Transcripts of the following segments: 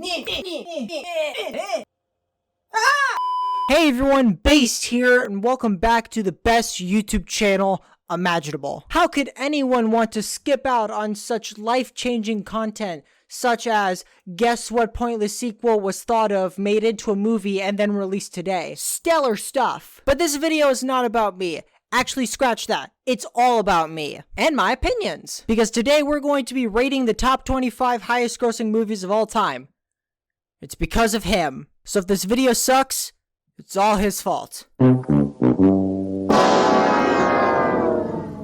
Hey everyone, Based here, and welcome back to the best YouTube channel imaginable. How could anyone want to skip out on such life-changing content, such as guess what pointless sequel was thought of, made into a movie, and then released today? Stellar stuff. But this video is not about me. Actually, scratch that. It's all about me and my opinions. Because today we're going to be rating the top 25 highest grossing movies of all time. It's because of him. So if this video sucks, it's all his fault.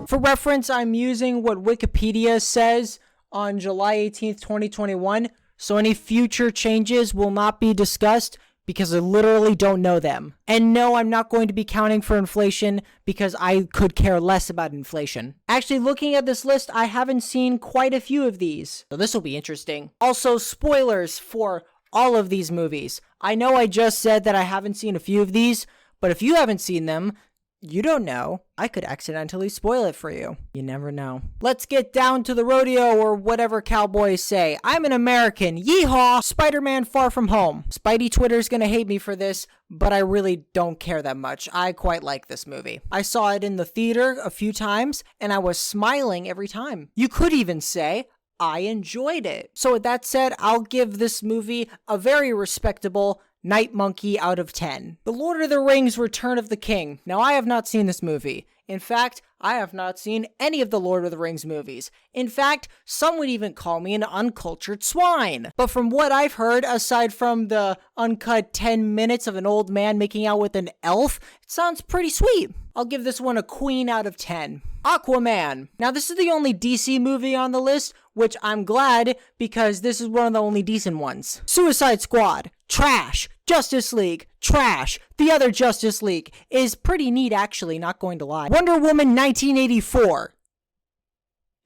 For reference, I'm using what Wikipedia says on July 18th, 2021. So any future changes will not be discussed because I literally don't know them. And no, I'm not going to be counting for inflation because I could care less about inflation. Actually, looking at this list, I haven't seen quite a few of these. So this will be interesting. Also, spoilers for all of these movies. I know I just said that I haven't seen a few of these, but if you haven't seen them, you don't know. I could accidentally spoil it for you. You never know. Let's get down to the rodeo, or whatever cowboys say. I'm an American. Yeehaw! Spider-Man Far From Home. Spidey Twitter's gonna hate me for this, but I really don't care that much. I quite like this movie. I saw it in the theater a few times, and I was smiling every time. You could even say I enjoyed it. So with that said, I'll give this movie a very respectable Night Monkey out of 10. The Lord of the Rings Return of the King. Now, I have not seen this movie. In fact, I have not seen any of the Lord of the Rings movies. In fact, some would even call me an uncultured swine. But from what I've heard, aside from the uncut 10 minutes of an old man making out with an elf, it sounds pretty sweet. I'll give this one a queen out of 10. Aquaman. Now, this is the only DC movie on the list, which I'm glad because this is one of the only decent ones. Suicide Squad. Trash. Justice League. Trash. The other Justice League is pretty neat, actually, not going to lie. Wonder Woman 1984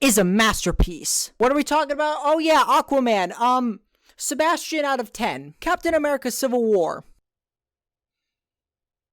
is a masterpiece. What are we talking about? Oh yeah, Aquaman. Sebastian out of 10. Captain America Civil War.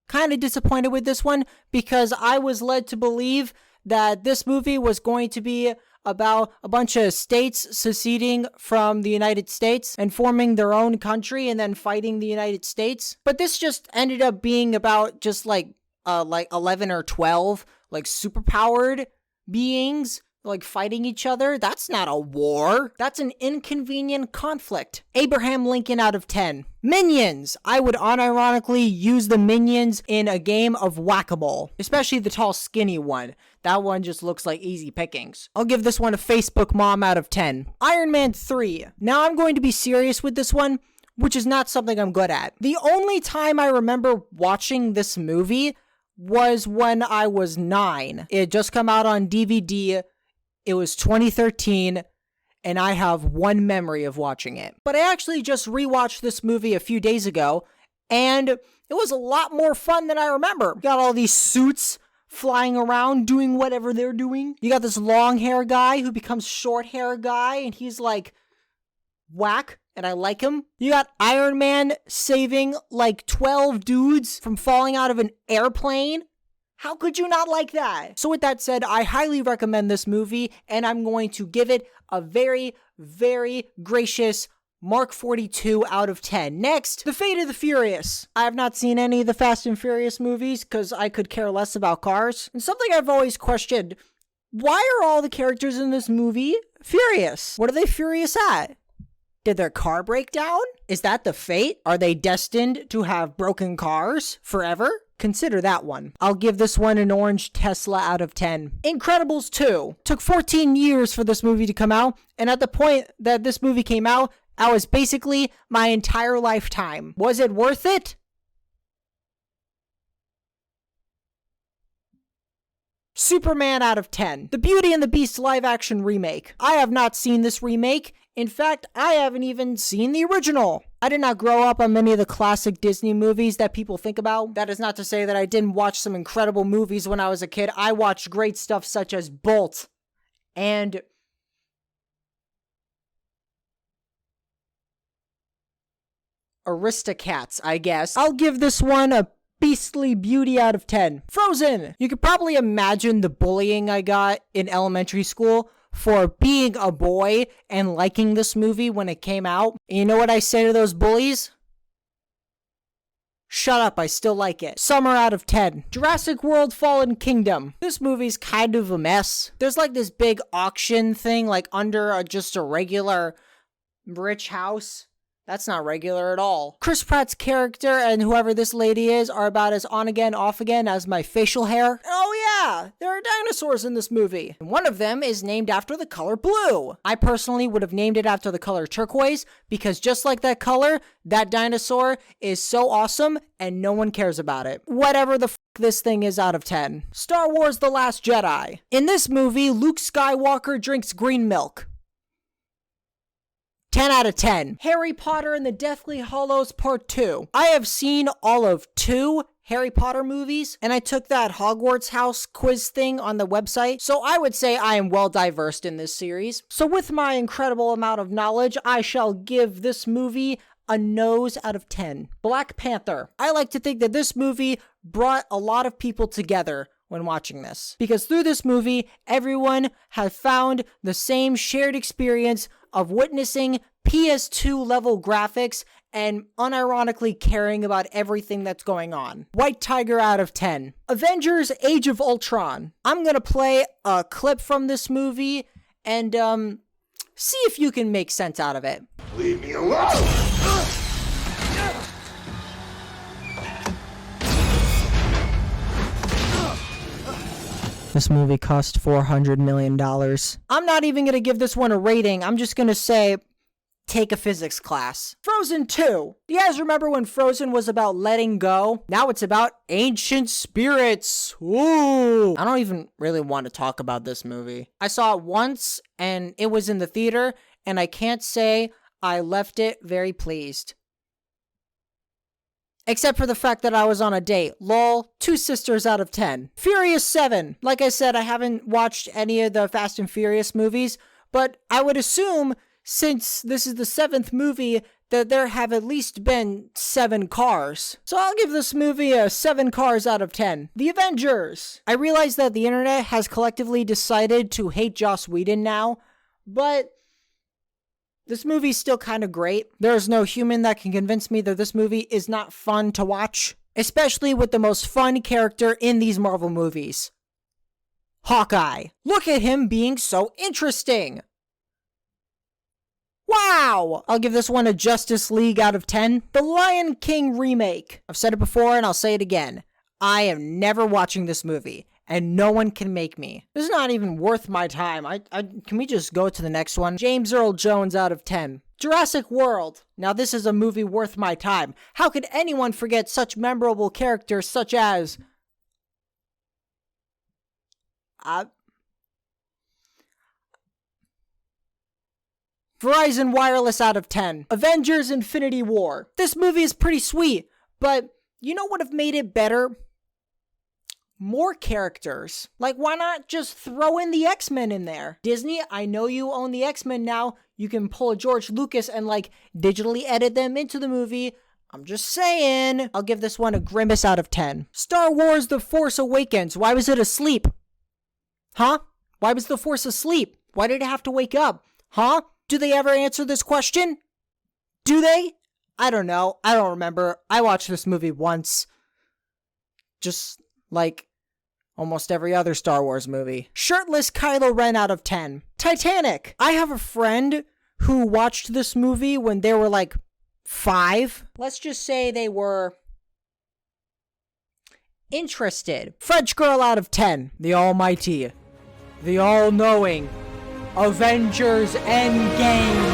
Kind of disappointed with this one because I was led to believe that this movie was going to be about a bunch of states seceding from the United States and forming their own country and then fighting the United States. But this just ended up being about just like 11 or 12 like superpowered beings like fighting each other. That's not a war. That's an inconvenient conflict. Abraham Lincoln out of 10. Minions. I would unironically use the minions in a game of whack-a-mole, especially the tall skinny one. That one just looks like easy pickings. I'll give this one a Facebook mom out of 10. Iron Man 3. Now I'm going to be serious with this one, which is not something I'm good at. The only time I remember watching this movie was when I was 9. It had just come out on DVD. It was 2013, and I have one memory of watching it. But I actually just rewatched this movie a few days ago, and it was a lot more fun than I remember. You got all these suits flying around, doing whatever they're doing. You got this long hair guy who becomes short hair guy, and he's like, whack, and I like him. You got Iron Man saving like 12 dudes from falling out of an airplane. How could you not like that? So with that said, I highly recommend this movie, and I'm going to give it a very, very gracious Mark 42 out of 10. Next, The Fate of the Furious. I have not seen any of the Fast and Furious movies because I could care less about cars. And something I've always questioned, why are all the characters in this movie furious? What are they furious at? Did their car break down? Is that the fate? Are they destined to have broken cars forever? Consider that one. I'll give this one an orange Tesla out of 10. Incredibles 2. Took 14 years for this movie to come out, and at the point that this movie came out, I was basically my entire lifetime. Was it worth it? Superman out of 10. The Beauty and the Beast live-action remake. I have not seen this remake. In fact, I haven't even seen the original. I did not grow up on many of the classic Disney movies that people think about. That is not to say that I didn't watch some incredible movies when I was a kid. I watched great stuff such as Bolt and Aristocats, I guess. I'll give this one a beastly beauty out of 10. Frozen! You could probably imagine the bullying I got in elementary school for being a boy and liking this movie when it came out. And you know what I say to those bullies? Shut up, I still like it. Summer out of 10. Jurassic World Fallen Kingdom. This movie's kind of a mess. There's like this big auction thing like under just a regular rich house. That's not regular at all. Chris Pratt's character and whoever this lady is are about as on again, off again as my facial hair. Oh yeah, there are dinosaurs in this movie. And one of them is named after the color blue. I personally would have named it after the color turquoise because just like that color, that dinosaur is so awesome and no one cares about it. Whatever the this thing is out of 10. Star Wars The Last Jedi. In this movie, Luke Skywalker drinks green milk. 10 out of 10. Harry Potter and the Deathly Hallows Part 2. I have seen all of 2 Harry Potter movies, and I took that Hogwarts house quiz thing on the website, so I would say I am well diversed in this series. So with my incredible amount of knowledge, I shall give this movie a nose out of 10. Black Panther. I like to think that this movie brought a lot of people together when watching this, because through this movie, everyone has found the same shared experience of witnessing PS2 level graphics and unironically caring about everything that's going on. White Tiger out of 10. Avengers Age of Ultron. I'm gonna play a clip from this movie and see if you can make sense out of it. Leave me alone! This movie cost $400 million. I'm not even going to give this one a rating. I'm just going to say, take a physics class. Frozen 2. You guys remember when Frozen was about letting go? Now it's about ancient spirits. Ooh. I don't even really want to talk about this movie. I saw it once and it was in the theater and I can't say I left it very pleased. Except for the fact that I was on a date. Lol, 2 sisters out of 10. Furious 7. Like I said, I haven't watched any of the Fast and Furious movies, but I would assume, since this is the 7th movie, that there have at least been 7 cars. So I'll give this movie a 7 cars out of 10. The Avengers. I realize that the internet has collectively decided to hate Joss Whedon now, but this movie's still kind of great. There's no human that can convince me that this movie is not fun to watch, especially with the most fun character in these Marvel movies. Hawkeye. Look at him being so interesting. Wow! I'll give this one a Justice League out of 10. The Lion King remake. I've said it before and I'll say it again. I am never watching this movie. And no one can make me. This is not even worth my time. Can we just go to the next one? James Earl Jones out of 10. Jurassic World. Now this is a movie worth my time. How could anyone forget such memorable characters such as... Verizon Wireless out of 10. Avengers Infinity War. This movie is pretty sweet, but you know what would have made it better? More characters. Like, why not just throw in the X-Men in there? Disney, I know you own the X-Men now. You can pull a George Lucas and, like, digitally edit them into the movie. I'm just saying. I'll give this one a grimace out of 10. Star Wars The Force Awakens. Why was it asleep? Huh? Why was the Force asleep? Why did it have to wake up? Huh? Do they ever answer this question? Do they? I don't know. I don't remember. I watched this movie once. Just, like... almost every other Star Wars movie. Shirtless Kylo Ren out of 10. Titanic. I have a friend who watched this movie when they were like 5. Let's just say they were interested. French Girl out of 10. The almighty, the all-knowing Avengers Endgame.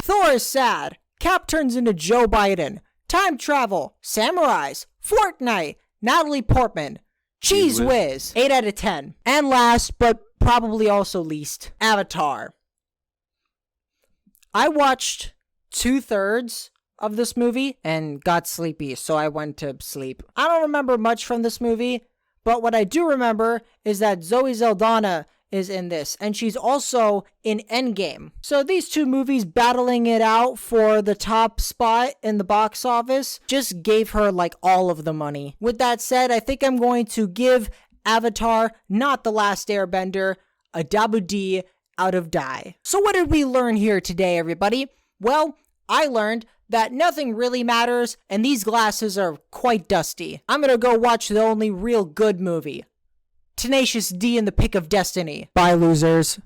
Thor is sad. Cap turns into Joe Biden. Time travel. Samurais. Fortnite. Natalie Portman. Cheese Whiz. 8 out of 10. And last, but probably also least, Avatar. I watched 2/3 of this movie and got sleepy, so I went to sleep. I don't remember much from this movie, but what I do remember is that Zoe Saldana is in this, and she's also in Endgame. So these two movies battling it out for the top spot in the box office just gave her like all of the money. With that said, I think I'm going to give Avatar, not The Last Airbender, a double D out of die. So what did we learn here today, everybody? Well, I learned that nothing really matters, and these glasses are quite dusty. I'm gonna go watch the only real good movie, Tenacious D in the Pick of Destiny. Bye, losers.